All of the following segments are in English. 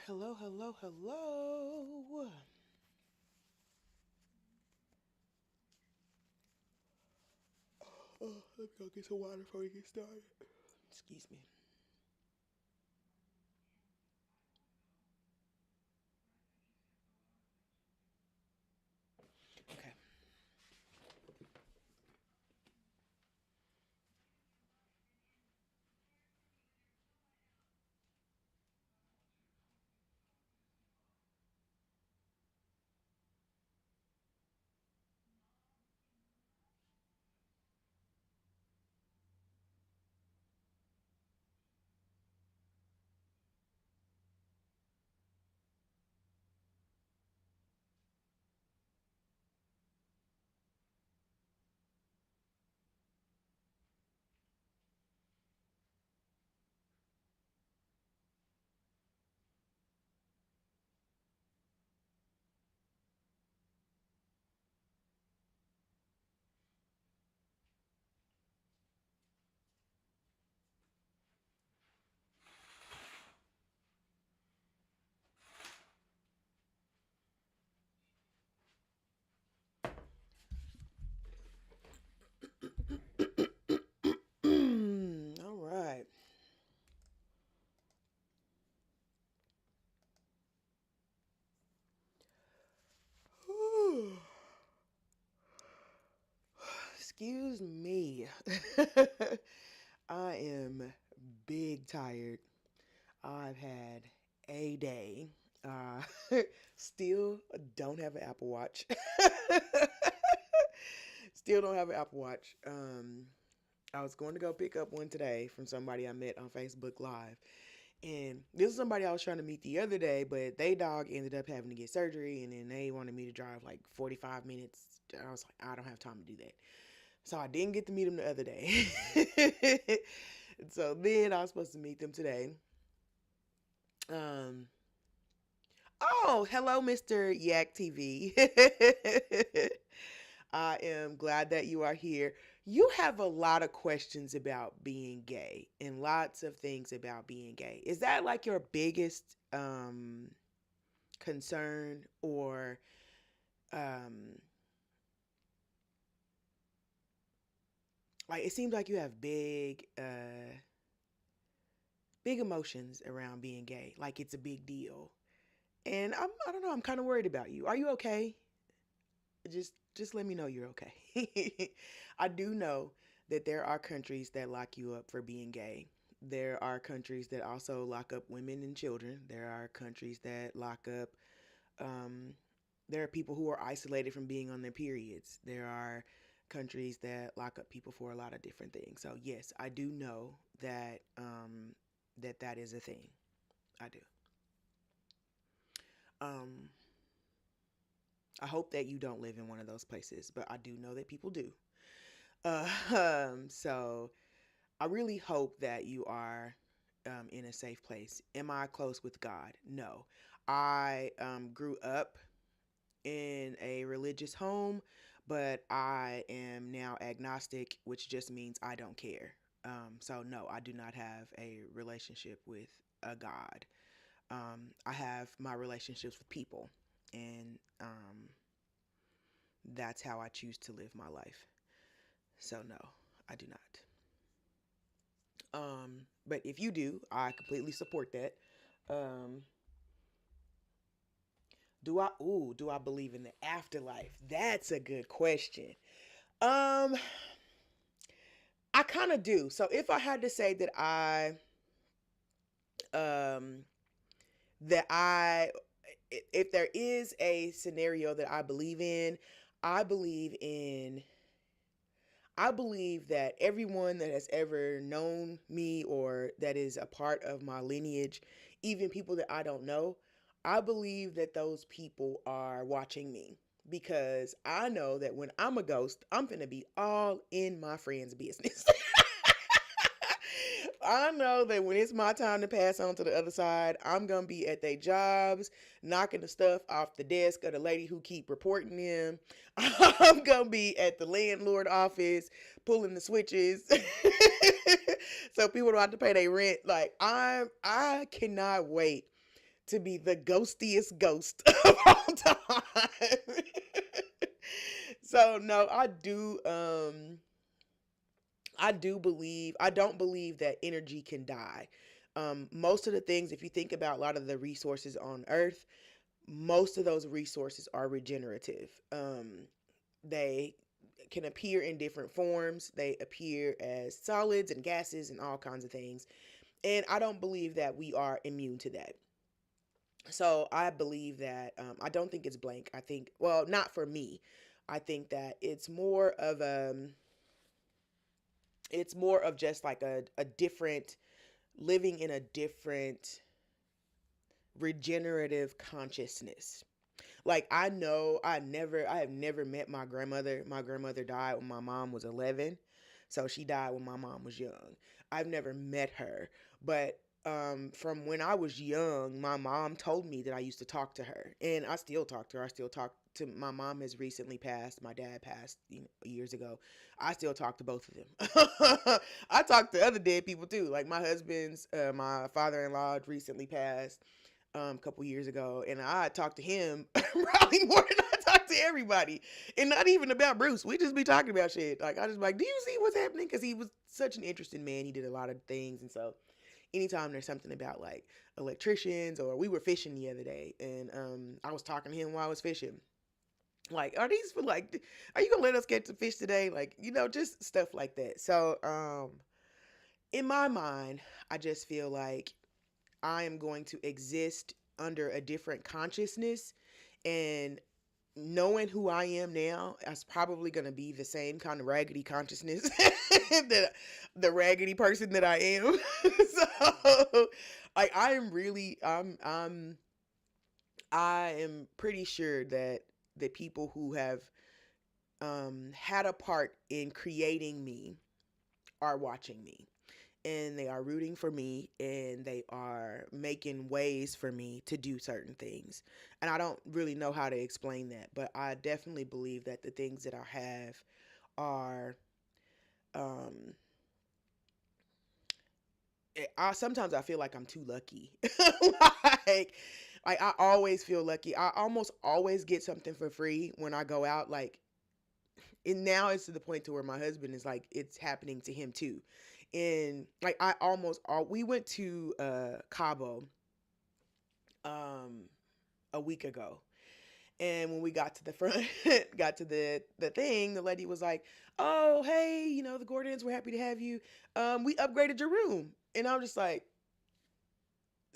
Hello, hello, hello. Oh, let me go get some water before we get started. Excuse me. Okay. All right. Excuse me. I am big tired. I've had a day. Uh, still don't have an Apple Watch. Still don't have an Apple Watch. I was going to go pick up one today from somebody I met on Facebook Live. And this is somebody I was trying to meet the other day, but they dog ended up having to get surgery, and then they wanted me to drive like 45 minutes. I was like, I don't have time to do that. So I didn't get to meet them the other day. So then I was supposed to meet them today. Um, oh, hello, Mr. Yak TV. I am glad that you are here. You have a lot of questions about being gay and lots of things about being gay. Is that like your biggest concern, or um, like it seems like you have big emotions around being gay, like it's a big deal. And I don't know, I'm kind of worried about you. Are you okay? Just let me know you're okay. I do know that there are countries that lock you up for being gay. There are countries that also lock up women and children. There are countries that lock up um, there are people who are isolated from being on their periods. There are countries that lock up people for a lot of different things. So yes, I do know that that is a thing. I do. Um, I hope that you don't live in one of those places, but I do know that people do. So I really hope that you are in a safe place. Am I close with God? No. I grew up in a religious home, but I am now agnostic, which just means I don't care. So, no, I do not have a relationship with a God. I have my relationships with people, and that's how I choose to live my life. So, no, I do not. But if you do, I completely support that. Um, do I believe in the afterlife? That's a good question. Um, I kind of do. So if I had to say um that I if there is a scenario that I believe in, I believe in I believe that everyone that has ever known me or that is a part of my lineage, even people that I don't know, I believe that those people are watching me, because I know that when I'm a ghost, I'm going to be all in my friend's business. I know that when it's my time to pass on to the other side, I'm gonna be at their jobs, knocking the stuff off the desk of the lady who keep reporting them. I'm gonna be at the landlord office pulling the switches, so people don't have to pay their rent. Like I cannot wait to be the ghostiest ghost of all time. So no, I don't believe that energy can die. Most of the things, if you think about a lot of the resources on Earth, most of those resources are regenerative. They can appear in different forms. They appear as solids and gases and all kinds of things. And I don't believe that we are immune to that. So I believe that I don't think it's blank. I think, well, not for me. I think that it's more of just like a different, living in a different regenerative consciousness. Like I have never met my grandmother. My grandmother died when my mom was 11. So she died when my mom was young. I've never met her, but from when I was young, my mom told me that I used to talk to her, and I still talk to her. I still talk to my mom. Has recently passed. My dad passed, years ago. I still talk to both of them. I talk to other dead people too. Like my father-in-law recently passed a couple years ago, and I talked to him probably more than I talk to everybody, and not even about Bruce. We just be talking about shit. Like I just be like, do you see what's happening? Because he was such an interesting man. He did a lot of things, and so anytime there's something about like electricians, or we were fishing the other day, and I was talking to him while I was fishing. Like, are you gonna let us get to fish today? Like, just stuff like that. So, in my mind, I just feel like I am going to exist under a different consciousness, and knowing who I am now, that's probably going to be the same kind of raggedy consciousness that the raggedy person that I am. So, like, I am pretty sure that the people who have had a part in creating me are watching me, and they are rooting for me, and they are making ways for me to do certain things. And I don't really know how to explain that, but I definitely believe that the things that I have are um sometimes I feel like I'm too lucky. like like I always feel lucky. I almost always get something for free when I go out, like, and now it's to the point to where my husband is like, it's happening to him too. And like I almost all we went to Cabo um a week ago. And when we got to the front, got to the thing, the lady was like, "Oh, hey, the Gordons, we're happy to have you. We upgraded your room." And I'm just like,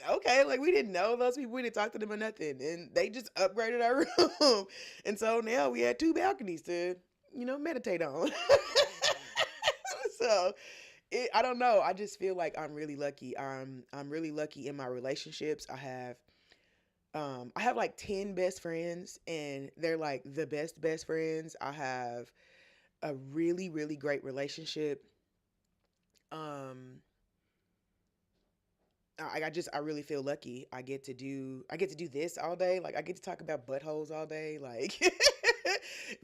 okay, like we didn't know those people, we didn't talk to them or nothing, and they just upgraded our room. And so now we had two balconies to, meditate on. So I don't know. I just feel like I'm really lucky. I'm really lucky in my relationships. I have like 10 best friends, and they're like the best friends. I have a really really great relationship. Um I really feel lucky. I get to do this all day. Like I get to talk about buttholes all day. Like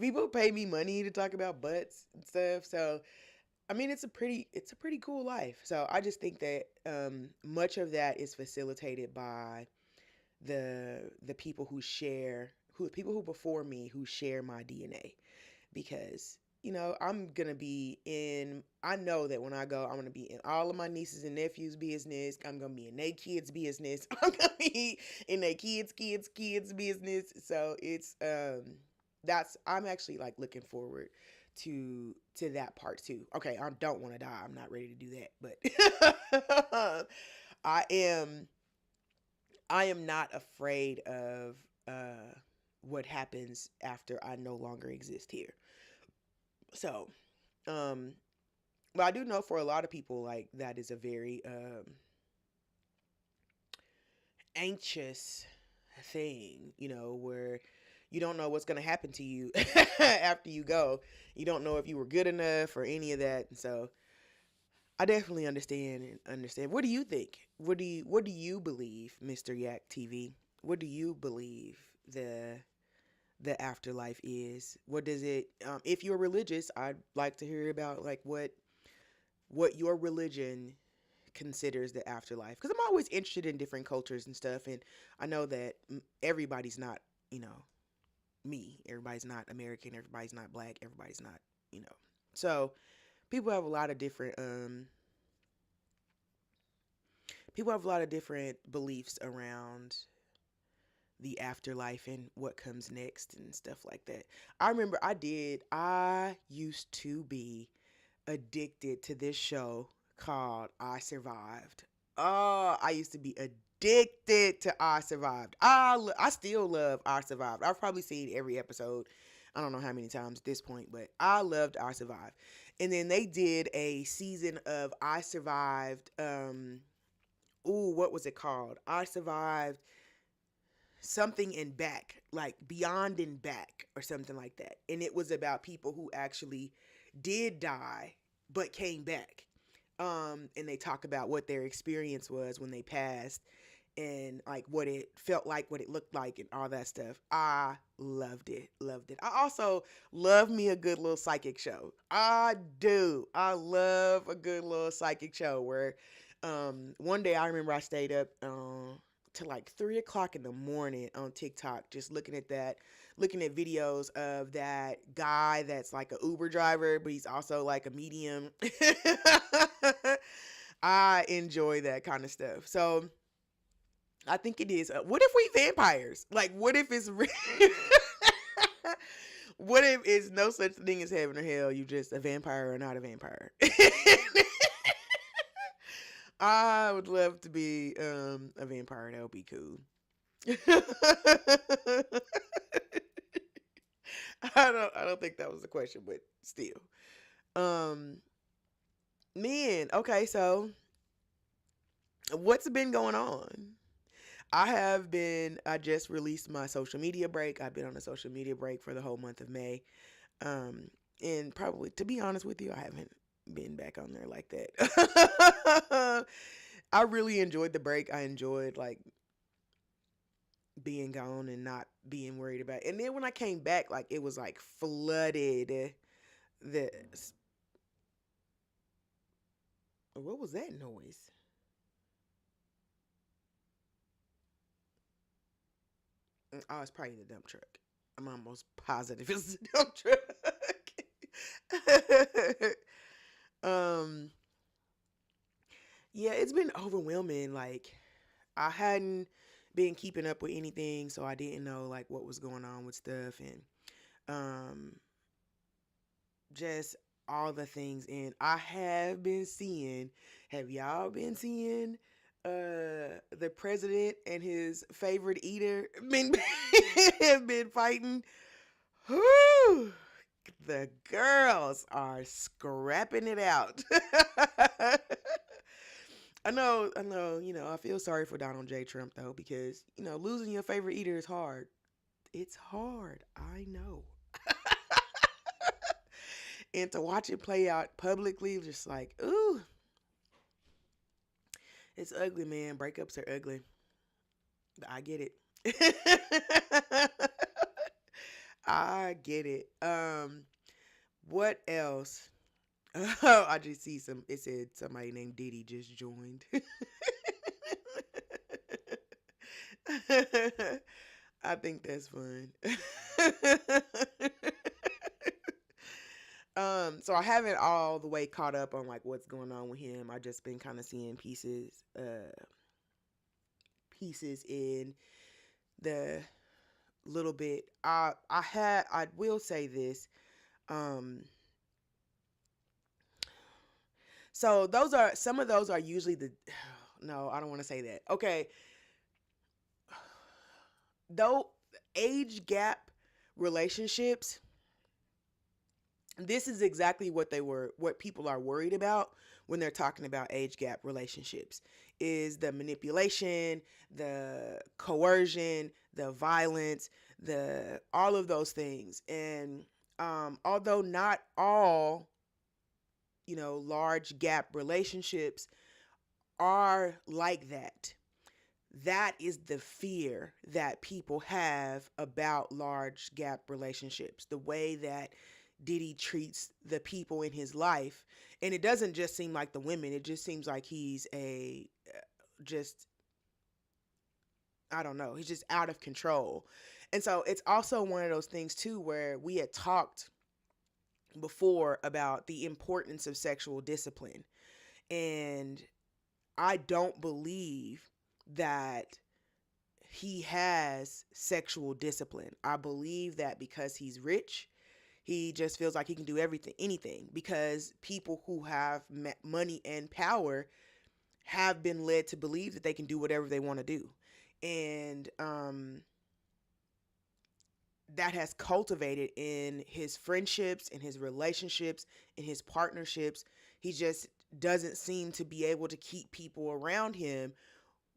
people pay me money to talk about butts and stuff. So I mean, it's a pretty cool life. So I just think that much of that is facilitated by the people people who before me, who share my DNA. Because I know that when I go, I'm gonna be in all of my nieces and nephews' business. I'm gonna be in their kids' business. I'm gonna be in their kids' business. So that's I'm actually like looking forward to that part too. Okay, I don't want to die. I'm not ready to do that, but I am I am not afraid of what happens after I no longer exist here. So, um, but I do know for a lot of people, like, that is a very anxious thing, where you don't know what's going to happen to you after you go. You don't know if you were good enough or any of that. And so I definitely understand and understand. What do you think? What do you believe, Mr. Yak TV? What do you believe the afterlife is? What does it if you're religious, I'd like to hear about like what your religion considers the afterlife, because I'm always interested in different cultures and stuff, and I know that everybody's not, you know, me. Everybody's not American. Everybody's not black. Everybody's not, you know. So people have a lot of different people have a lot of different beliefs around the afterlife and what comes next and stuff like that. I remember I used to be addicted to this show called I Survived. Oh, I used to be addicted to I Survived. I still love I Survived. I've probably seen every episode. I don't know how many times at this point, but I loved I Survived. And then they did a season of I Survived. What was it called? I Survived something in back, like Beyond and Back or something like that. And it was about people who actually did die but came back. And they talk about what their experience was when they passed, and like what it felt like, what it looked like, and all that stuff. I loved it. Loved it. I also love me a good little psychic show. I do. I love a good little psychic show where one day I remember I stayed up to like 3 o'clock in the morning on TikTok, just looking at videos of that guy that's like a Uber driver, but he's also like a medium. I enjoy that kind of stuff. So I think it is. What if we vampires? Like, what if it's what if it's no such thing as heaven or hell? You just a vampire or not a vampire? I would love to be a vampire. That would be cool. I don't think that was the question, but still. Um okay, so what's been going on? I just released my social media break. I've been on a social media break for the whole month of May. And probably, to be honest with you, I haven't been back on there like that. I really enjoyed the break. I enjoyed like being gone and not being worried about it. And then when I came back, like it was like flooded. The What was that noise? Oh, it's probably the dump truck. I'm almost positive it's the dump truck. um, yeah, it's been overwhelming. Like, I hadn't been keeping up with anything, so I didn't know like what was going on with stuff, and um, just all the things. And I have been seeing. Have y'all been seeing? The president and his favorite eater been have been fighting. Whew, the girls are scrapping it out. I know, I feel sorry for Donald J. Trump though, because, losing your favorite eater is hard. It's hard. I know. And to watch it play out publicly, just like, ooh, it's ugly, man. Breakups are ugly. I get it. I get it. What else? Oh, I just see it said somebody named Diddy just joined. I think that's fun. So I haven't all the way caught up on like what's going on with him. I just been kind of seeing pieces in the little bit. I will say this. So some of those are usually no, I don't want to say that. Okay. Though age gap relationships, this is exactly what people are worried about when they're talking about age gap relationships, is the manipulation, the coercion, the violence, all of those things. And although not all, large gap relationships are like that, that is the fear that people have about large gap relationships. The way that Diddy treats the people in his life. And it doesn't just seem like the women, it just seems like he's a just, I don't know, he's just out of control. And so it's also one of those things too where we had talked before about the importance of sexual discipline. And I don't believe that he has sexual discipline. I believe that because he's rich, he just feels like he can do everything, anything, because people who have money and power have been led to believe that they can do whatever they want to do. And that has cultivated in his friendships, in his relationships, in his partnerships. He just doesn't seem to be able to keep people around him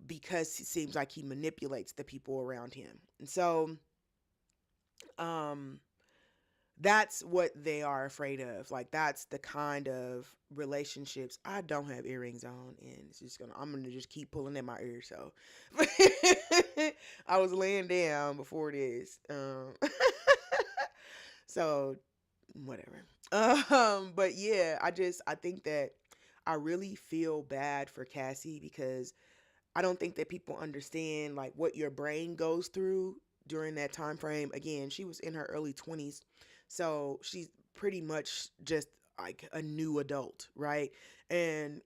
because it seems like he manipulates the people around him. And so um that's what they are afraid of. Like that's the kind of relationships. I don't have earrings on, and it's just I'm gonna just keep pulling in my ears. So I was laying down before this. So whatever. But yeah, I think that I really feel bad for Cassie because I don't think that people understand like what your brain goes through during that time frame. Again, she was in her early 20s. So she's pretty much just like a new adult, right? And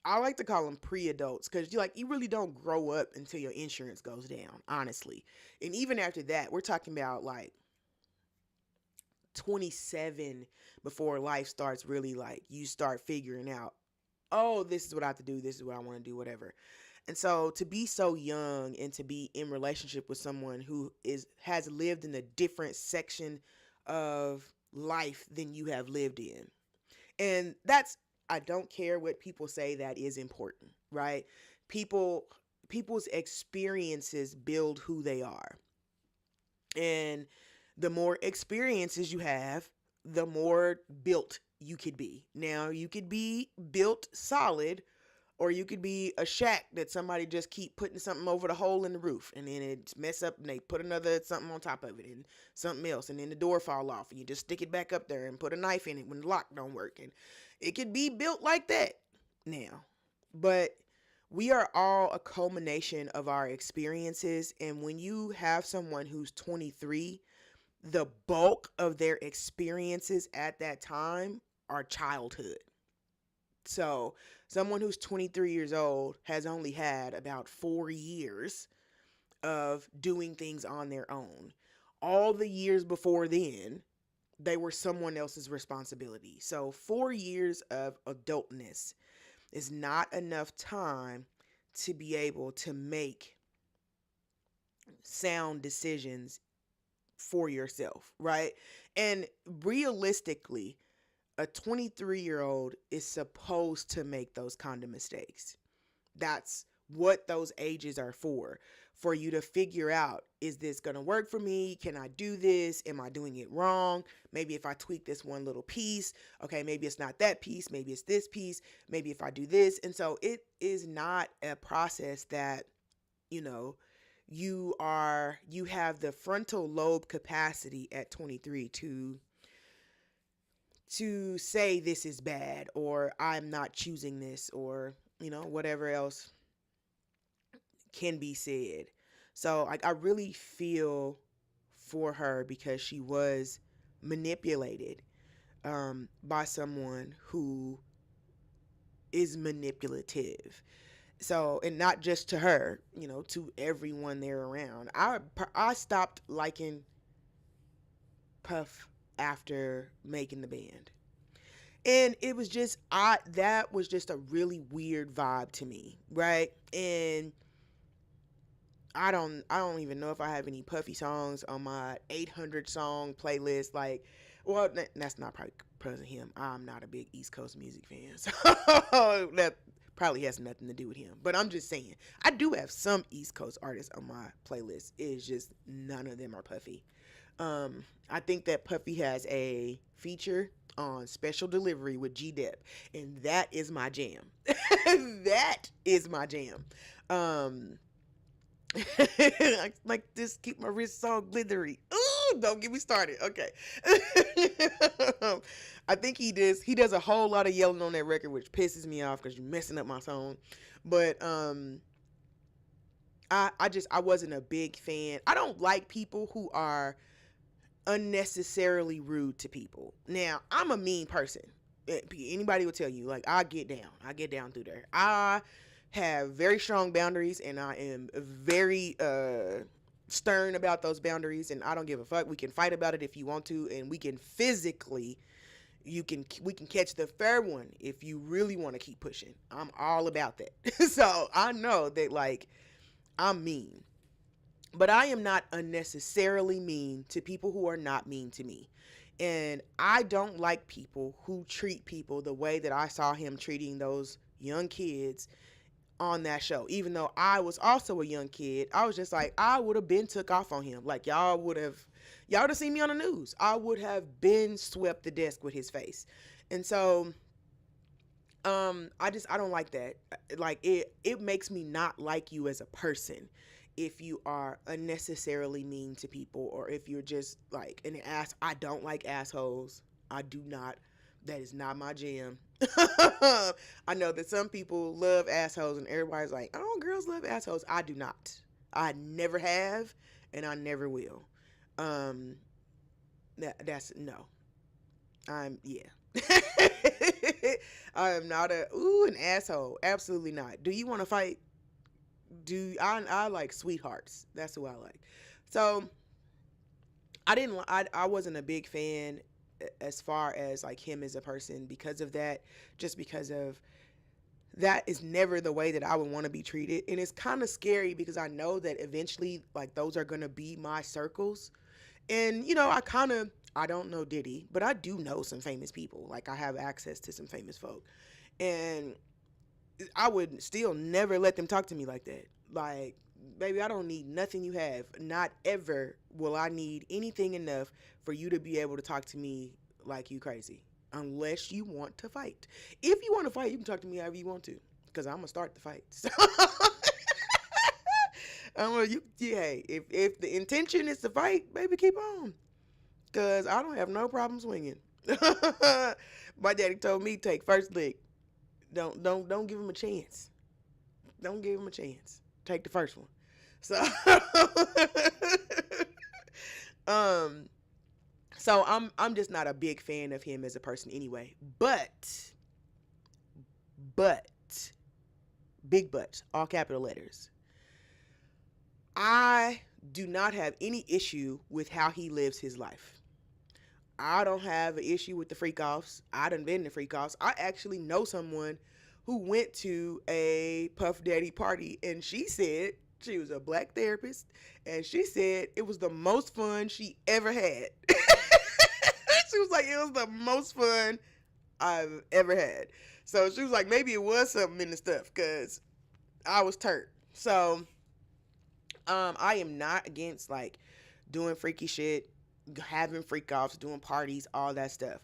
I like to call them pre-adults because you really don't grow up until your insurance goes down, honestly. And even after that, we're talking about like 27 before life starts really like you start figuring out, oh, this is what I have to do, this is what I want to do, whatever. And so to be so young and to be in relationship with someone who has lived in a different section of life than you have lived in. And that's, I don't care what people say, that is important, right? People's experiences build who they are. And the more experiences you have, the more built you could be. Now, you could be built solid, or you could be a shack that somebody just keep putting something over the hole in the roof, and then it mess up and they put another something on top of it and something else, and then the door fall off and you just stick it back up there and put a knife in it when the lock don't work. And it could be built like that now. But we are all a culmination of our experiences. And when you have someone who's 23, the bulk of their experiences at that time are childhood. So someone who's 23 years old has only had about 4 years of doing things on their own. All the years before then, they were someone else's responsibility. So 4 years of adultness is not enough time to be able to make sound decisions for yourself, right? And realistically, a 23-year-old is supposed to make those kind of mistakes. That's what those ages are for you to figure out, is this going to work for me? Can I do this? Am I doing it wrong? Maybe if I tweak this one little piece, okay, maybe it's not that piece, maybe it's this piece, maybe if I do this. And so it is not a process that, you know, you have the frontal lobe capacity at 23 to say this is bad, or I'm not choosing this, or whatever else can be said. So I really feel for her because she was manipulated by someone who is manipulative. So, and not just to her, to everyone there around. I stopped liking Puff after making the band. And it was just that was just a really weird vibe to me, right? And I don't even know if I have any Puffy songs on my 800 song playlist. Like, well, that's not probably because of him. I'm not a big East Coast music fan, so that probably has nothing to do with him. But I'm just saying, I do have some East Coast artists on my playlist. It's just none of them are Puffy. I think that Puffy has a feature on Special Delivery with G-Dep, and that is my jam. That is my jam. I like this, keep my wrists all glittery. Ooh! Don't get me started. Okay. I think he does a whole lot of yelling on that record, which pisses me off because you're messing up my song. But I wasn't a big fan. I don't like people who are unnecessarily rude to people. Now, I'm a mean person. Anybody will tell you, like, I get down. I get down through there. I have very strong boundaries, and I am very stern about those boundaries, and I don't give a fuck. We can fight about it if you want to, and we can physically, we can catch the fair one if you really want to keep pushing. I'm all about that. So I know that, like, I'm mean. But I am not unnecessarily mean to people who are not mean to me. And I don't like people who treat people the way that I saw him treating those young kids on that show. Even though I was also a young kid, I was just like, I would have been took off on him. Like, y'all would have seen me on the news. I would have been swept the desk with his face. And so I don't like that. Like, it makes me not like you as a person if you are unnecessarily mean to people, or if you're just like an ass. I don't like assholes. I do not. That is not my jam. I know that some people love assholes, and everybody's like, oh, girls love assholes. I do not. I never have, and I never will. That's no. Yeah. I am not an asshole. Absolutely not. Do you want to fight? I like sweethearts. That's who I like. So I wasn't a big fan as far as like him as a person because of that. Just because of that is never the way that I would want to be treated. And it's kind of scary because I know that eventually, like, those are going to be my circles. And, I don't know Diddy, but I do know some famous people. Like, I have access to some famous folk. And I would still never let them talk to me like that. Like, baby, I don't need nothing you have. Not ever will I need anything enough for you to be able to talk to me like you crazy. Unless you want to fight. If you want to fight, you can talk to me however you want to. Because I'm going to start the fight. So if the intention is to fight, baby, keep on. Because I don't have no problem swinging. My daddy told me, take first lick. Don't give him a chance. Don't give him a chance. Take the first one. So so I'm just not a big fan of him as a person anyway. But big but, all capital letters. I do not have any issue with how he lives his life. I don't have an issue with the freak offs. I done been to freak offs. I actually know someone who went to a Puff Daddy party, and she said she was a black therapist, and she said it was the most fun she ever had. She was like, it was the most fun I've ever had. So she was like, maybe it was something in the stuff, because I was turned. So I am not against, like, doing freaky shit, having freak offs, doing parties, all that stuff.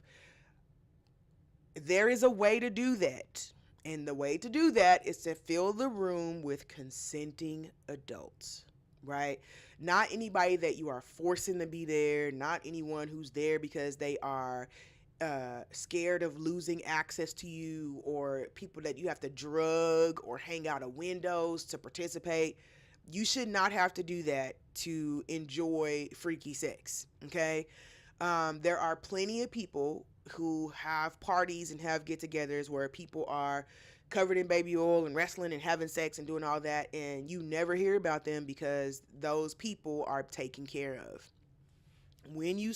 There is a way to do that. And the way to do that is to fill the room with consenting adults, right? Not anybody that you are forcing to be there, not anyone who's there because they are scared of losing access to you, or people that you have to drug or hang out of windows to participate. You should not have to do that to enjoy freaky sex, okay? There are plenty of people who have parties and have get-togethers where people are covered in baby oil and wrestling and having sex and doing all that, and you never hear about them because those people are taken care of. When you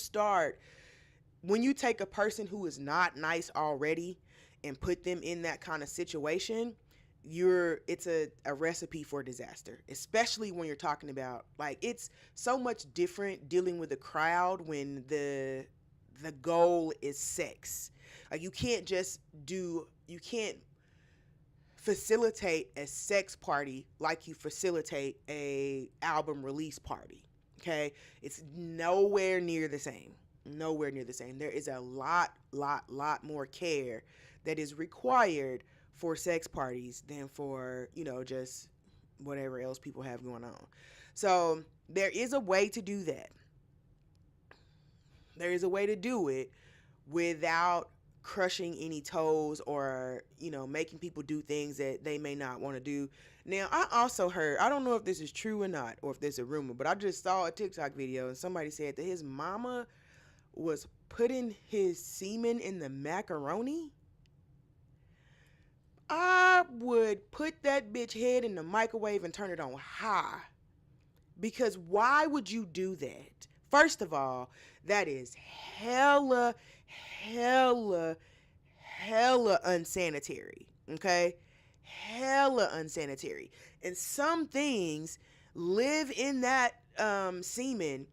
take a person who is not nice already and put them in that kind of situation, it's a recipe for disaster, especially when you're talking about, like, it's so much different dealing with a crowd when the goal is sex. Like, you can't facilitate a sex party like you facilitate a album release party. Okay? It's nowhere near the same. There is a lot more care that is required for sex parties than for, just whatever else people have going on. So there is a way to do that. There is a way to do it without crushing any toes or, making people do things that they may not want to do. Now, I also heard, I don't know if this is true or not, or if there's a rumor, but I just saw a TikTok video and somebody said that his mama was putting his semen in the macaroni. I would put that bitch head in the microwave and turn it on high. Because why would you do that? First of all, that is hella, hella, hella unsanitary. Okay? Hella unsanitary. And some things live in that semen.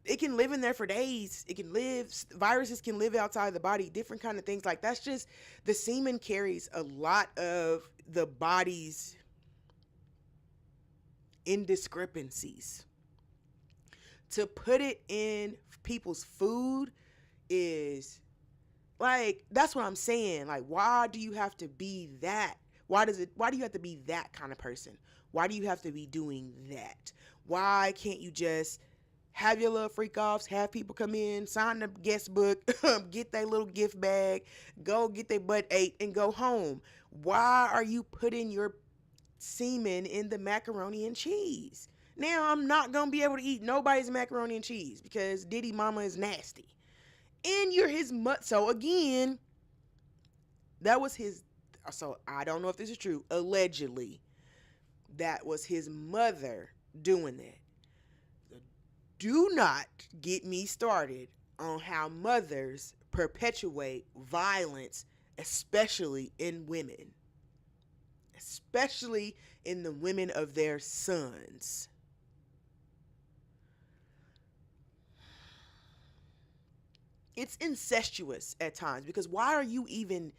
It can live in there for days. It can live, viruses can live outside the body, different kind of things. Like, that's just, the semen carries a lot of the body's indiscrepancies. To put it in people's food is like, that's what I'm saying. Like, why do you have to be that? Why do you have to be that kind of person? Why do you have to be doing that? Why can't you just have your little freak offs, have people come in, sign the guest book, get their little gift bag, go get their butt ate, and go home? Why are you putting your semen in the macaroni and cheese? Now, I'm not going to be able to eat nobody's macaroni and cheese because Diddy mama is nasty. And you're his so again, that was his, so I don't know if this is true, allegedly, that was his mother doing that. Do not get me started on how mothers perpetuate violence, especially in women. Especially in the women of their sons. It's incestuous at times, because why are you even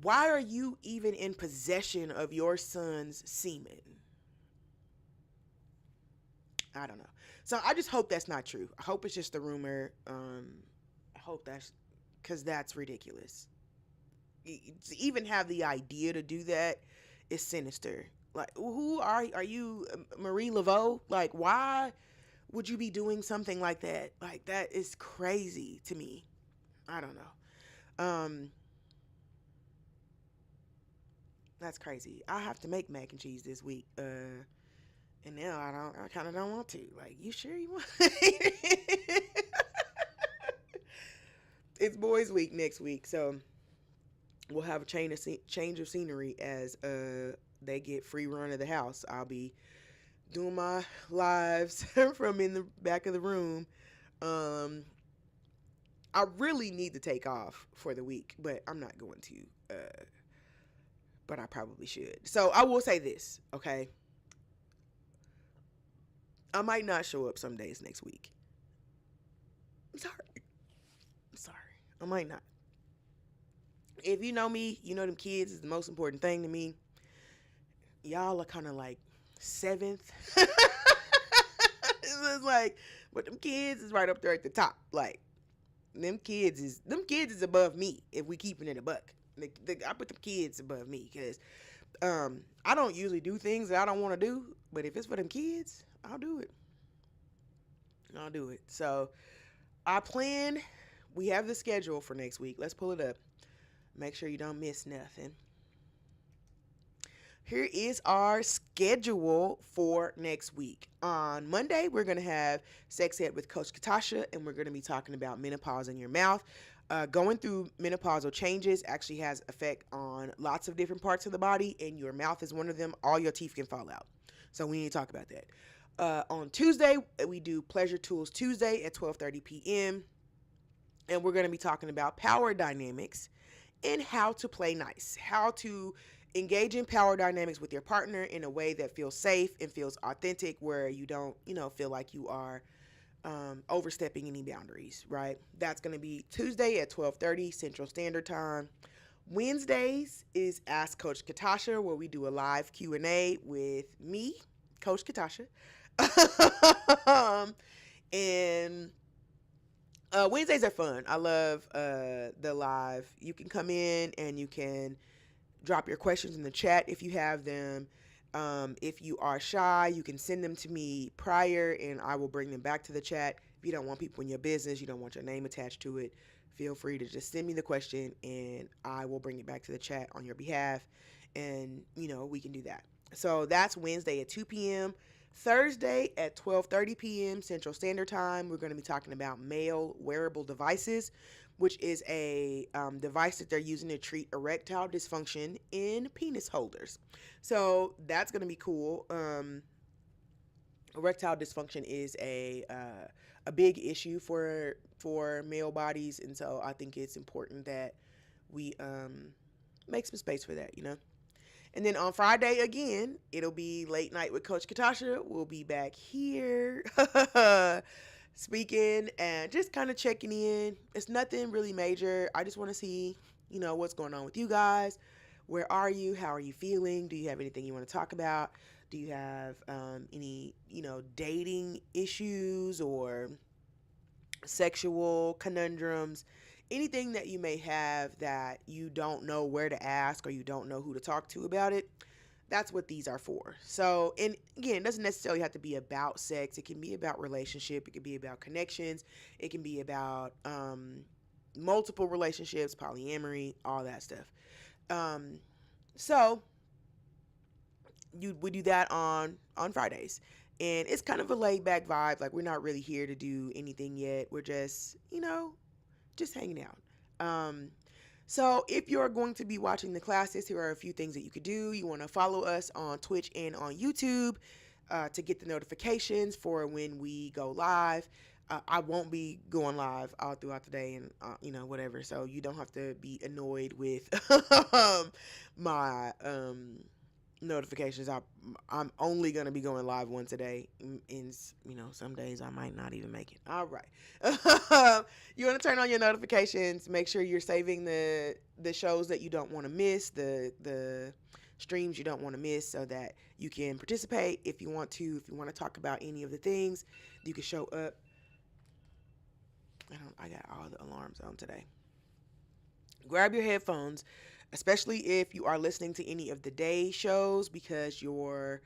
in possession of your son's semen? I don't know. So I just hope that's not true. I hope it's just a rumor. I hope that's, because that's ridiculous. To even have the idea to do that is sinister. Like, who are you, Marie Laveau? Like, why would you be doing something like that? Like, that is crazy to me. I don't know. That's crazy. I have to make mac and cheese this week. And now I kind of don't want to. Like, you sure you want? It's boys week next week, so we'll have a change of scenery as they get free run of the house. I'll be doing my lives from in the back of the room. I really need to take off for the week, but I'm not going to. But I probably should. So I will say this, okay? I might not show up some days next week. I'm sorry. I might not. If you know me, you know them kids is the most important thing to me. Y'all are kind of like seventh. It's like, but them kids is right up there at the top. Like, them kids is above me if we keeping it a buck. I put them kids above me because I don't usually do things that I don't want to do, but if it's for them kids, I'll do it. So we have the schedule for next week. Let's pull it up. Make sure you don't miss nothing. Here is our schedule for next week. On Monday, we're going to have Sex Ed with Coach Catasha, and we're going to be talking about menopause in your mouth. Going through menopausal changes actually has effect on lots of different parts of the body, and your mouth is one of them. All your teeth can fall out. So we need to talk about that. On Tuesday, we do Pleasure Tools Tuesday at 12:30 p.m., and we're going to be talking about power dynamics and how to play nice, how to engage in power dynamics with your partner in a way that feels safe and feels authentic, where you don't, feel like you are overstepping any boundaries, right? That's going to be Tuesday at 12:30 Central Standard Time. Wednesdays is Ask Coach Catasha, where we do a live Q&A with me, Coach Catasha. And Wednesdays are fun. I love the live. You can come in and you can drop your questions in the chat if you have them. If you are shy, you can send them to me prior and I will bring them back to the chat. If you don't want people in your business, you don't want your name attached to it, feel free to just send me the question and I will bring it back to the chat on your behalf. And, we can do that. So that's Wednesday at 2 p.m. Thursday at 12:30 p.m. Central Standard Time, we're going to be talking about male wearable devices, which is a device that they're using to treat erectile dysfunction in penis holders. So that's going to be cool. Erectile dysfunction is a big issue for male bodies, and so I think it's important that we make some space for that. And then on Friday again, it'll be late night with Coach Catasha. We'll be back here speaking and just kind of checking in. It's nothing really major. I just want to see, what's going on with you guys. Where are you? How are you feeling? Do you have anything you want to talk about? Do you have any, dating issues or sexual conundrums? Anything that you may have that you don't know where to ask or you don't know who to talk to about it, that's what these are for. So, and again, it doesn't necessarily have to be about sex. It can be about relationship. It can be about connections. It can be about multiple relationships, polyamory, all that stuff. So we do that on Fridays, and it's kind of a laid back vibe. Like, we're not really here to do anything yet. We're just, just hanging out. So if you're going to be watching the classes, here are a few things that you could do. You want to follow us on Twitch and on YouTube to get the notifications for when we go live. I won't be going live all throughout the day and, whatever. So you don't have to be annoyed with my notifications. I'm only going to be going live once a day. And, some days I might not even make it. All right. You want to turn on your notifications. Make sure you're saving the shows that you don't want to miss, the streams you don't want to miss, so that you can participate if you want to. If you want to talk about any of the things, you can show up. I got all the alarms on today. Grab your headphones, especially if you are listening to any of the day shows, because we're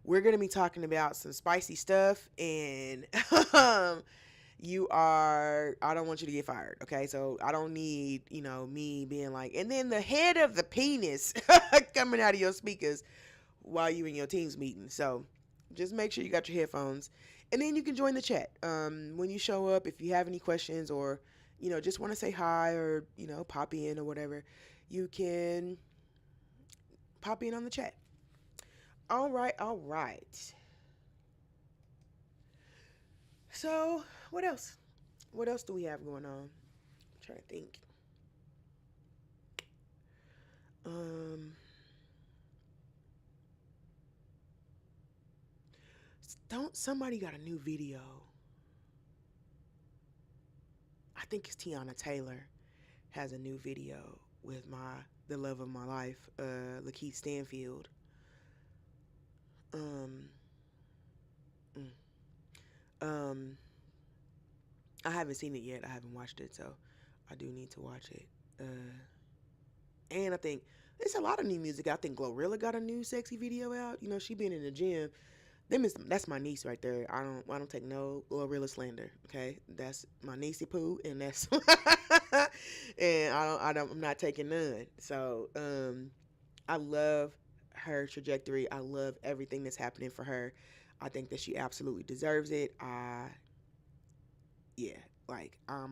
going to be talking about some spicy stuff, and I don't want you to get fired. Okay. So I don't need, me being like, and then the head of the penis coming out of your speakers while you in your team's meeting. So just make sure you got your headphones, and then you can join the chat. When you show up, if you have any questions or, just want to say hi or, pop in or whatever, you can pop in on the chat. All right. So what else? What else do we have going on? I'm trying to think. Somebody got a new video. I think it's Tiana Taylor has a new video with the love of my life, Lakeith Stanfield. I haven't seen it yet. I haven't watched it, so I do need to watch it. And I think there's a lot of new music. I think Glorilla got a new sexy video out. She been in the gym. That's my niece right there. I don't take no Glorilla slander. Okay, that's my niecey poo, and that's and I'm not taking none. So I love her trajectory. I love everything that's happening for her. I think that she absolutely deserves it. I'm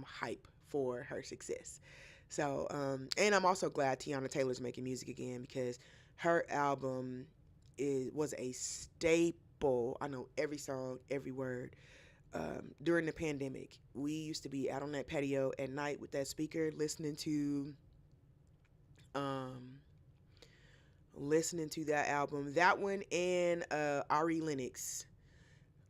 hype for her success. So, and I'm also glad Tiana Taylor's making music again, because her album was a staple. I know every song, every word. During the pandemic, we used to be out on that patio at night with that speaker, listening to that album, that one, and Ari Lennox.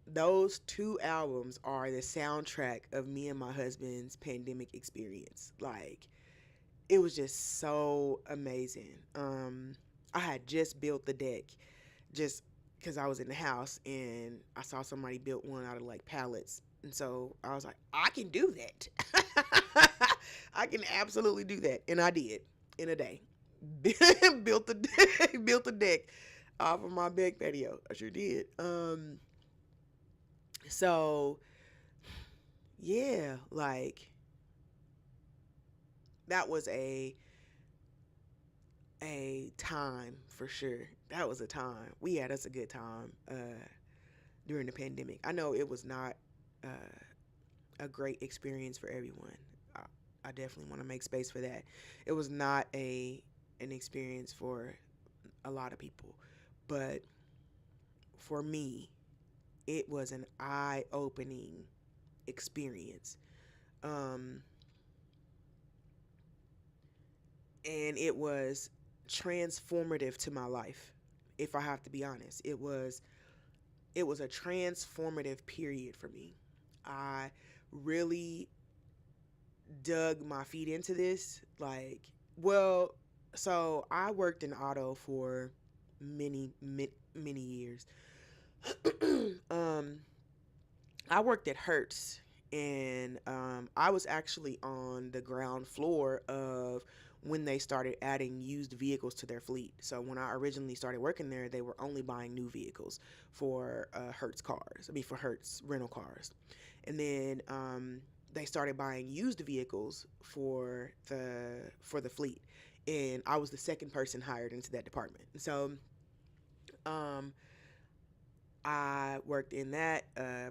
Those two albums are the soundtrack of me and my husband's pandemic experience. Like, it was just so amazing. I had just built the deck, just because I was in the house and I saw somebody built one out of like pallets. And so I was like, I can do that. I can absolutely do that. And I did in a day. built the deck off of my back patio. I sure did. So yeah, like that was a time for sure. That was a time. We had us a good time during the pandemic. I know it was not uh, a great experience for everyone. I, I definitely want to make space for that. It was not a an experience for a lot of people, but for me, it was an eye-opening experience. Um, and it was transformative to my life. If I have to be honest, it was a transformative period for me. I really dug my feet into this. Like, well, so I worked in auto for many years. um, I worked at Hertz, and I was actually on the ground floor of when they started adding used vehicles to their fleet. So when I originally started working there, they were only buying new vehicles for Hertz cars. I mean, for Hertz rental cars, and then they started buying used vehicles for the fleet, and I was the second person hired into that department. So um, I worked in that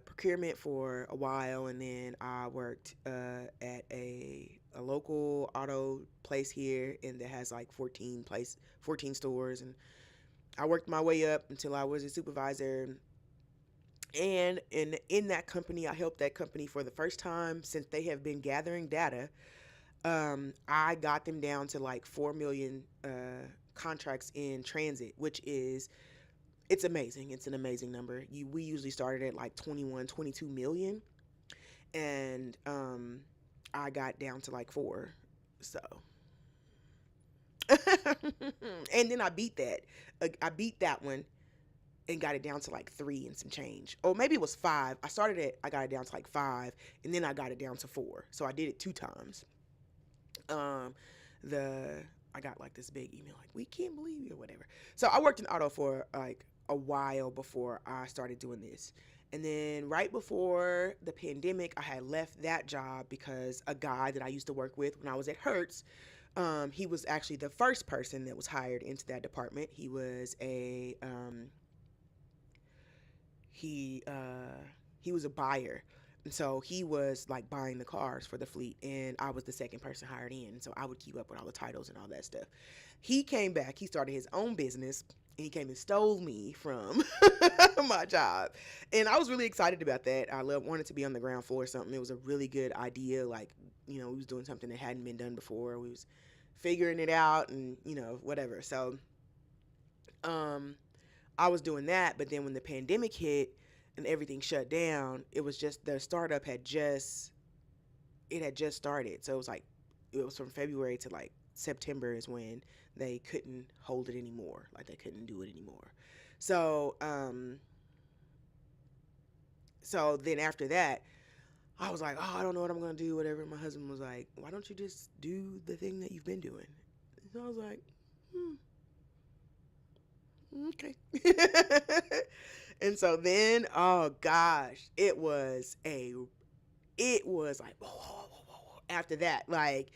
procurement for a while, and then I worked at a local auto place here, and that has like 14 stores, and I worked my way up until I was a supervisor. And in that company, I helped that company for the first time since they have been gathering data. I got them down to like 4 million contracts in transit, which is it's amazing. It's an amazing number. We usually started at like 21, 22 million, and I got down to like 4. So, and then I beat that. I beat that one and got it down to like 3 and some change. Or maybe it was 5. I got it down to like 5, and then I got it down to 4. So I did it 2 times. Um, the I got like this big email like we can't believe you or whatever. So I worked in auto for like a while before I started doing this. And then right before the pandemic, I had left that job because a guy that I used to work with when I was at Hertz, he was actually the first person that was hired into that department. He was a buyer. And so he was like buying the cars for the fleet, and I was the second person hired in. So I would keep up with all the titles and all that stuff. He came back, he started his own business, and he came and stole me from my job. And I was really excited about that. Wanted to be on the ground floor or something. It was a really good idea. Like, we was doing something that hadn't been done before. We was figuring it out and, whatever. So I was doing that, but then when the pandemic hit and everything shut down, it was just the startup had just started. So it was from February to like September is when they couldn't hold it anymore. Like they couldn't do it anymore. So so then after that, I was like, oh, I don't know what I'm gonna do, whatever. My husband was like, why don't you just do the thing that you've been doing? So I was like, okay. And so then, oh gosh, it was like, whoa, whoa, whoa, whoa. After that, like,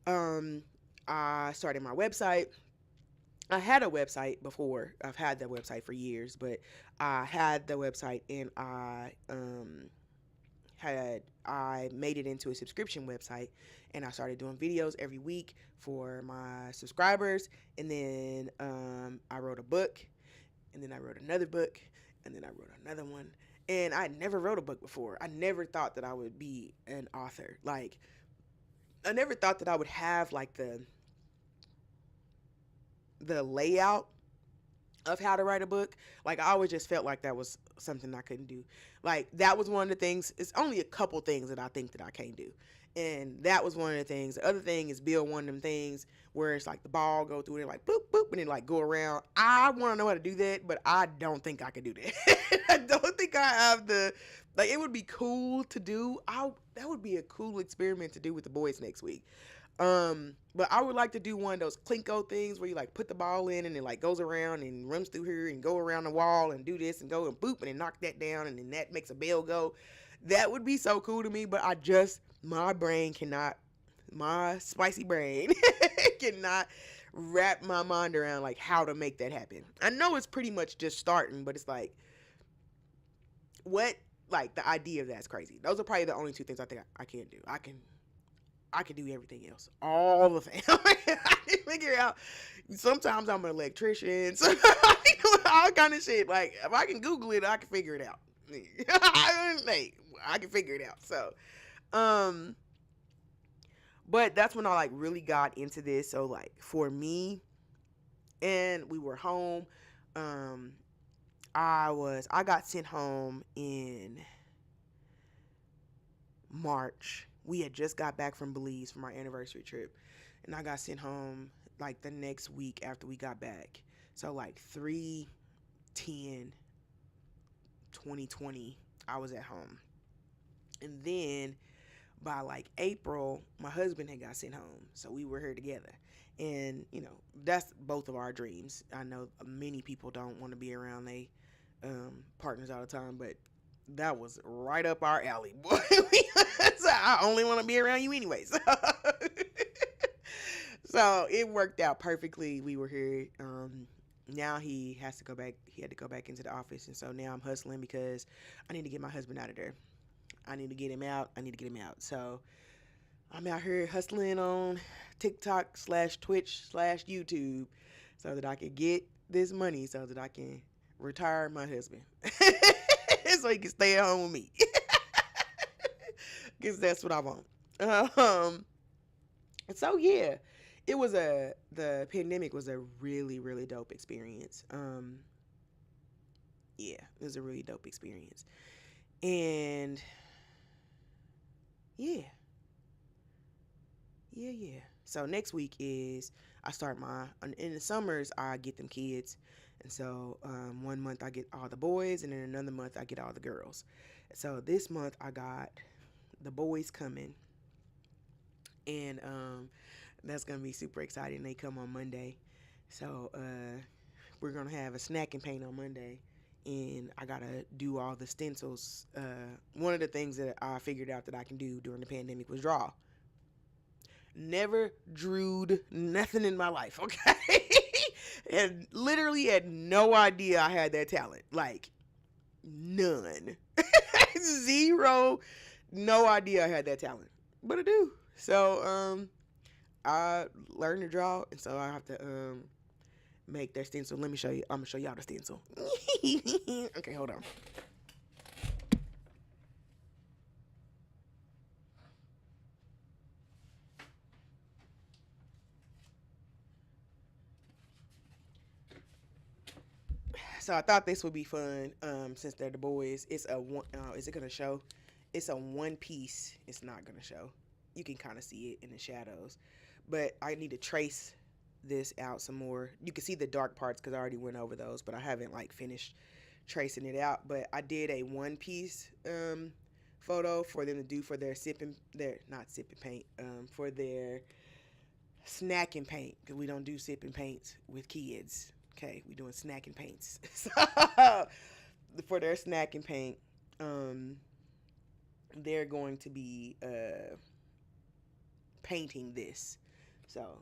um, I started my website. I had a website before. I've had that website for years, but I had the website and I made it into a subscription website, and I started doing videos every week for my subscribers. And then I wrote a book, and then I wrote another book, and then I wrote another one. And I never wrote a book before. I never thought that I would be an author. Like, I never thought that I would have like the layout of how to write a book. Like, I always just felt like that was something I couldn't do. Like, that was one of the things. It's only a couple things that I think that I can't do, and that was one of the things. The other thing is build one of them things where it's like the ball go through it like boop boop and then like go around. I want to know how to do that, but I don't think I can do that. I don't think I have the like. It would be cool to do. That would be a cool experiment to do with the boys next week. But I would like to do one of those Klinko things where you like put the ball in and it like goes around and runs through here and go around the wall and do this and go and boop and then knock that down and then that makes a bell go. That would be so cool to me, but my brain cannot, my spicy brain cannot wrap my mind around like how to make that happen. I know it's pretty much just starting, but it's like, what, like the idea of that's crazy. Those are probably the only two things I think I can't do. I can do everything else, all the things. I can figure out. Sometimes I'm an electrician, so I can do all kind of shit. Like if I can Google it, I can figure it out. I can figure it out. So, um, but that's when I like really got into this. So like for me, and we were home. Um, I got sent home in March. We had just got back from Belize from our anniversary trip, and I got sent home like the next week after we got back. So like 3/10/2020, I was at home. And then by like April, my husband had got sent home. So we were here together. And, that's both of our dreams. I know many people don't want to be around their partners all the time, but that was right up our alley, boy. So I only want to be around you anyway. So it worked out perfectly. We were here. Now he has to go back. He had to go back into the office, and so now I'm hustling because I need to get my husband out of there. I need to get him out. So I'm out here hustling on TikTok/Twitch/YouTube so that I can get this money so that I can retire my husband. So he can stay at home with me. Because that's what I want. So yeah, the pandemic was a really, really dope experience. Yeah, it was a really dope experience. And yeah, yeah. So next week is I start in the summers I get them kids. And so 1 month I get all the boys, and then another month I get all the girls. So this month I got the boys coming, and that's gonna be super exciting. They come on Monday, so we're gonna have a snack and paint on Monday, and I gotta do all the stencils. One of the things that I figured out that I can do during the pandemic was draw. Never drewed nothing in my life, okay? And literally had no idea I had that talent. Like, none. Zero. No idea I had that talent. But I do. So, I learned to draw, and so I have to make that stencil. Let me show you. I'm gonna show y'all the stencil. Okay, hold on. So I thought this would be fun. Since they're the boys, it's a one. Is it gonna show? It's a one piece. It's not gonna show. You can kind of see it in the shadows, but I need to trace this out some more. You can see the dark parts because I already went over those, but I haven't like finished tracing it out. But I did a one piece photo for them to do for their not sipping paint, for their snack and paint, because we don't do sip and paints with kids. Okay, we doing snack and paints. So for their snack and paint, they're going to be painting this. So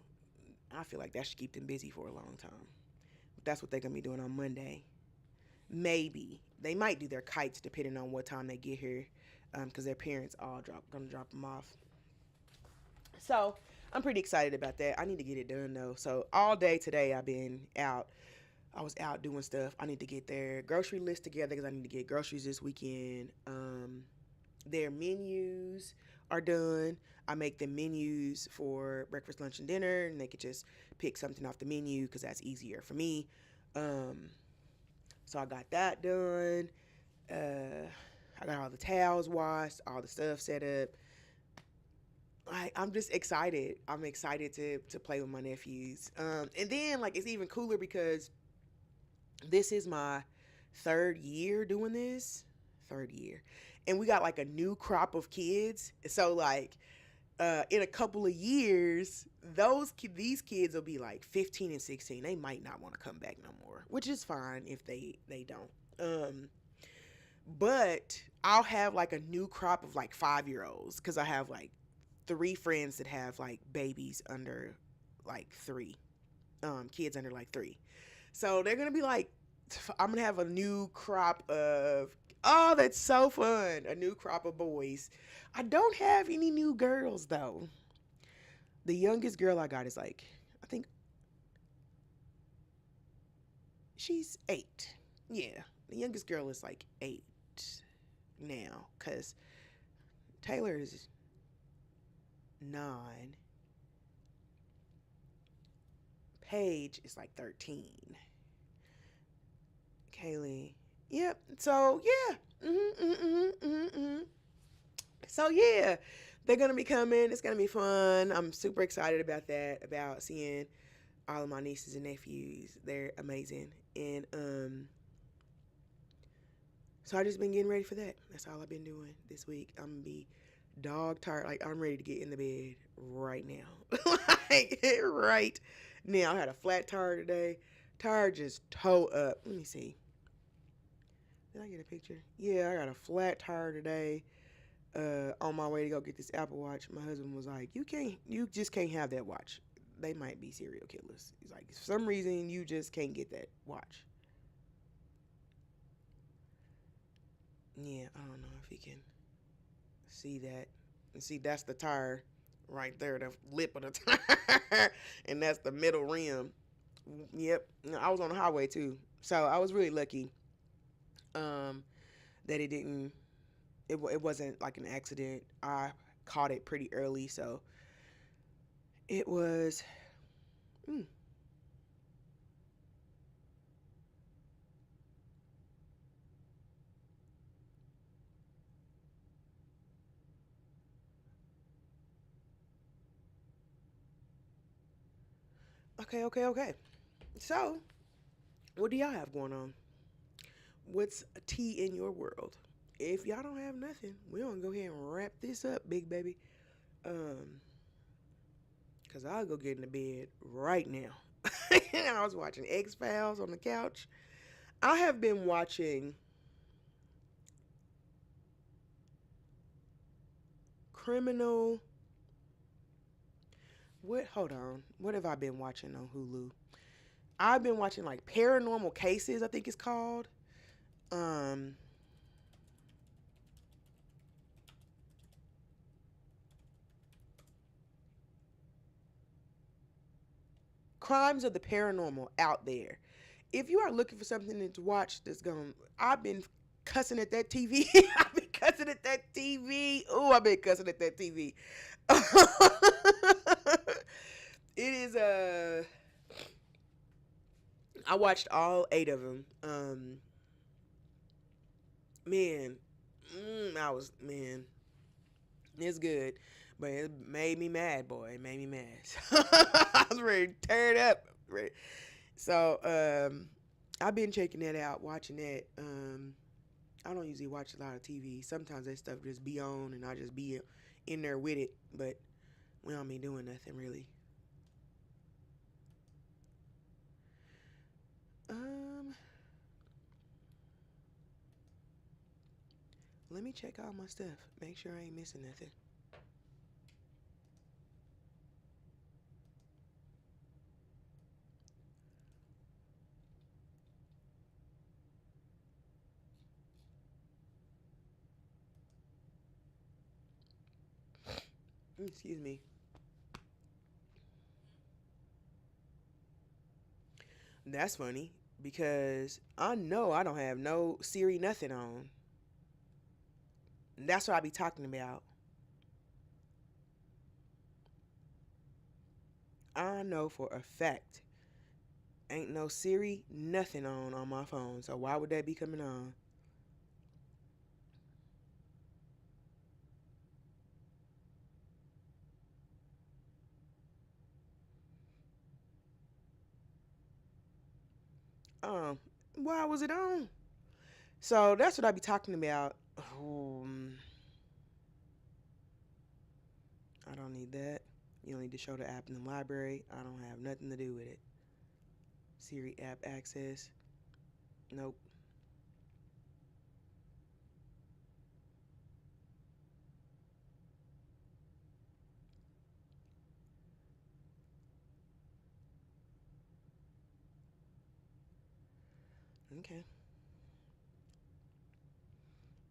I feel like that should keep them busy for a long time. But that's what they're gonna be doing on Monday. Maybe they might do their kites depending on what time they get here, because their parents gonna drop them off. So I'm pretty excited about that. I need to get it done though. So all day today I've been out. I was out doing stuff. I need to get their grocery list together because I need to get groceries this weekend. Their menus are done. I make them menus for breakfast, lunch, and dinner, and they could just pick something off the menu because that's easier for me. So I got that done. I got all the towels washed, all the stuff set up. I'm just excited. I'm excited to play with my nephews. And then like it's even cooler because this is my third year doing this. Third year. And we got like a new crop of kids. So like in a couple of years, these kids will be like 15 and 16. They might not want to come back no more, which is fine if they don't. But I'll have like a new crop of like 5 year olds because I have like three friends that have like babies under like three, kids under like three. So they're gonna be like, I'm gonna have a new crop of, oh, that's so fun. A new crop of boys. I don't have any new girls though. The youngest girl I got is like, I think she's 8. Yeah, the youngest girl is like 8 now because Taylor is 9. Paige is like 13. Kaylee. Yep. So yeah. So yeah, they're gonna be coming. It's gonna be fun. I'm super excited about that. About seeing all of my nieces and nephews. They're amazing. And so I just been getting ready for that. That's all I've been doing this week. I'm gonna be dog tired. Like I'm ready to get in the bed right now. Like right now. I had a flat tire today. Tire just toe up. Let me see. Did I get a picture? Yeah, I got a flat tire today. On my way to go get this Apple Watch, my husband was like, you just can't have that watch. They might be serial killers." He's like, "For some reason, you just can't get that watch." Yeah, I don't know if he can see that. And see, that's the tire right there, the lip of the tire, and that's the middle rim. Yep, I was on the highway too, so I was really lucky um, that it didn't. It wasn't like an accident. I caught it pretty early, so it was. Mm, okay, okay, okay. So, what do y'all have going on? What's a tea in your world? If y'all don't have nothing, we're gonna go ahead and wrap this up, big baby. Um, cause I'll go get in the bed right now. I was watching X Files on the couch. I have been watching Criminal. What? Hold on. What have I been watching on Hulu? I've been watching like Paranormal Cases. I think it's called. Um, Crimes of the Paranormal out there. If you are looking for something to watch that's going, I've been cussing at that TV. I've been cussing at that TV. Oh, I've been cussing at that TV. It is I watched all 8 of them. Man, I was man. It's good, but it made me mad, boy. It made me mad. I was ready to tear it up. Ready. So I've been checking that out, watching that. I don't usually watch a lot of TV. Sometimes that stuff just be on, and I just be in there with it. But we don't be doing nothing really. Um, Let me check all my stuff. Make sure I ain't missing nothing. Excuse me. That's funny because I know I don't have no Siri nothing on. That's what I be talking about. I know for a fact ain't no Siri nothing on my phone. So why would that be coming on? Um, why was it on? So that's what I be talking about. I don't need that. You don't need to show the app in the library. I don't have nothing to do with it. Siri app access. Nope. Okay.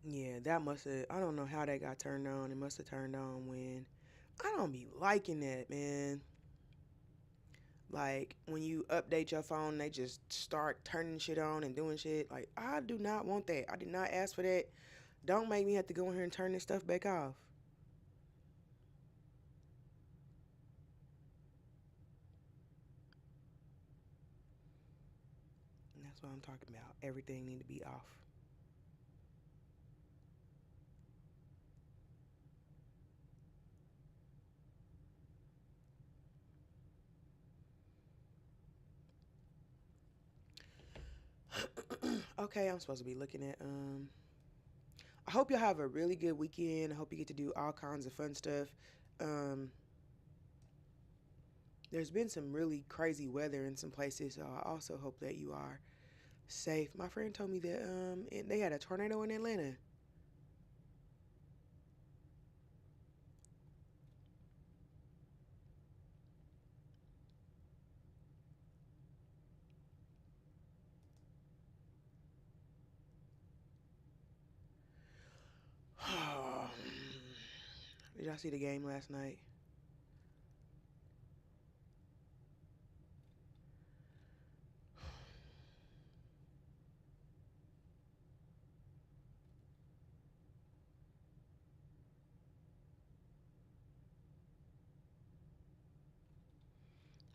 Yeah, that must have. I don't know how that got turned on. It must have turned on when. I don't be liking that, man. Like when you update your phone, they just start turning shit on and doing shit. Like I do not want that. I did not ask for that. Don't make me have to go in here and turn this stuff back off. And that's what I'm talking about. Everything need to be off. Okay, I'm supposed to be looking at I hope y'all have a really good weekend. I hope you get to do all kinds of fun stuff. Um there's been some really crazy weather in some places, so I also hope that you are safe. My friend told me that they had a tornado in Atlanta. Did y'all see the game last night?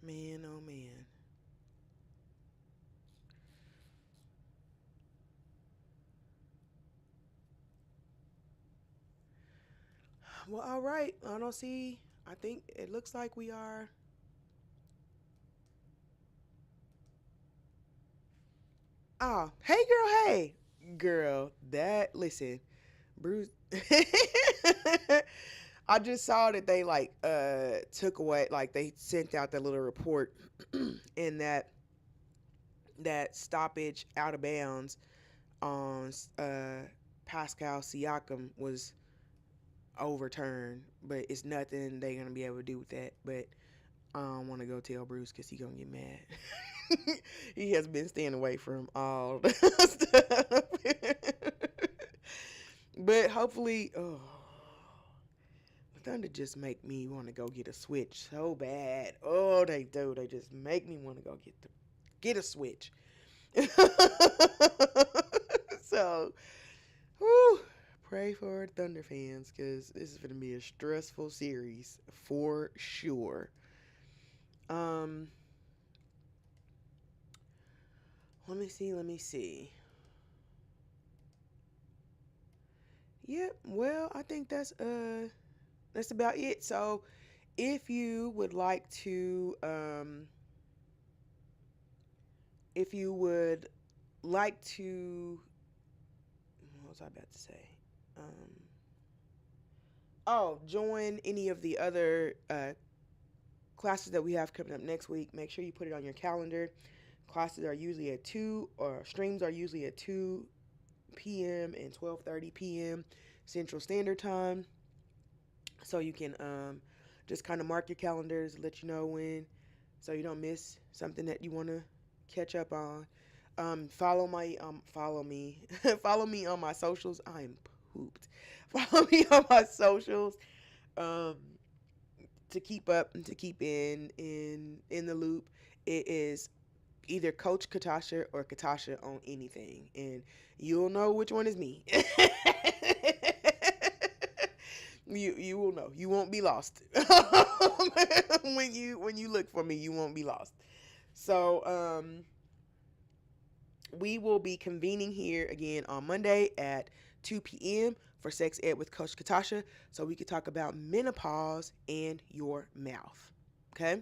Man, oh man. Well, all right. I don't see. I think it looks like we are. Oh, hey, girl. Hey, girl. That listen, Bruce. I just saw that they like took away, like they sent out that little report in that stoppage out of bounds on Pascal Siakam was overturned, but it's nothing they're gonna be able to do with that. But I don't want to go tell Bruce because he gonna get mad. He has been staying away from all the stuff. But hopefully, oh, the Thunder just make me want to go get a Switch so bad. Oh, they do. They just make me want to go get a Switch. So, whew, pray for Thunder fans because this is going to be a stressful series for sure. Um, let me see. Let me see. Yep. Well, I think that's about it. So, if you would like to, if you would like to, what was I about to say? Um, oh, join any of the other classes that we have coming up next week. Make sure you put it on your calendar. Classes are usually at 2, or streams are usually at 2 p.m. and 12:30 p.m. Central Standard Time. So you can just kind of mark your calendars, let you know when, so you don't miss something that you want to catch up on. Follow me, follow me on my socials. I'm pooped. Follow me on my socials um, to keep up and to keep in the loop. It is either Coach Catasha or Catasha on anything, and you'll know which one is me. You will know. You won't be lost when you look for me. You won't be lost. So we will be convening here again on Monday at 2 p.m. for Sex Ed with Coach Catasha, so we could talk about menopause and your mouth. Okay,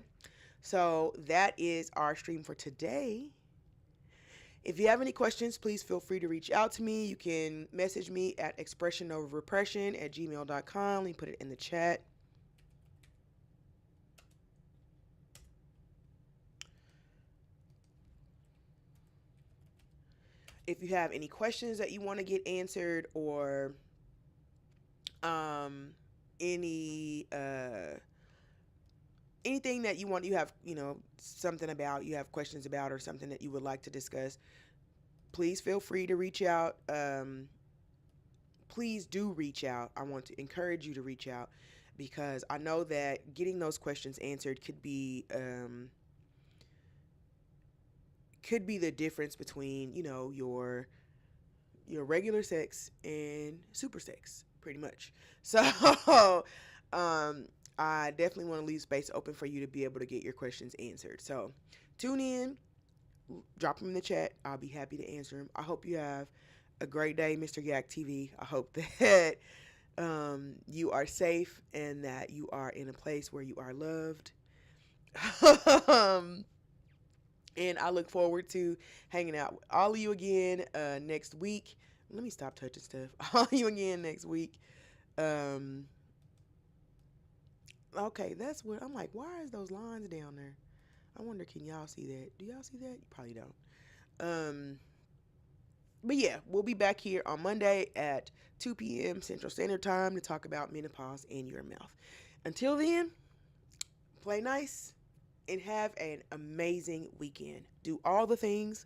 so that is our stream for today. If you have any questions, please feel free to reach out to me. You can message me at expressionoverrepression@gmail.com. Let me put it in the chat. If you have any questions that you want to get answered, or um, any anything that you have something about, you have questions about, or something that you would like to discuss, Please feel free to reach out. Please do reach out. I want to encourage you to reach out because I know that getting those questions answered could be the difference between, your regular sex and super sex, pretty much. So, um, I definitely want to leave space open for you to be able to get your questions answered. So, tune in, drop them in the chat. I'll be happy to answer them. I hope you have a great day, Mr. Yak TV. I hope that you are safe and that you are in a place where you are loved. um, and I look forward to hanging out with all of you again next week. Let me stop touching stuff. All of you again next week. Um, okay, that's what I'm like. Why is those lines down there? I wonder, can y'all see that? Do y'all see that? You probably don't. Um, but yeah, we'll be back here on Monday at 2 p.m. Central Standard Time to talk about menopause in your mouth. Until then, play nice and have an amazing weekend. Do all the things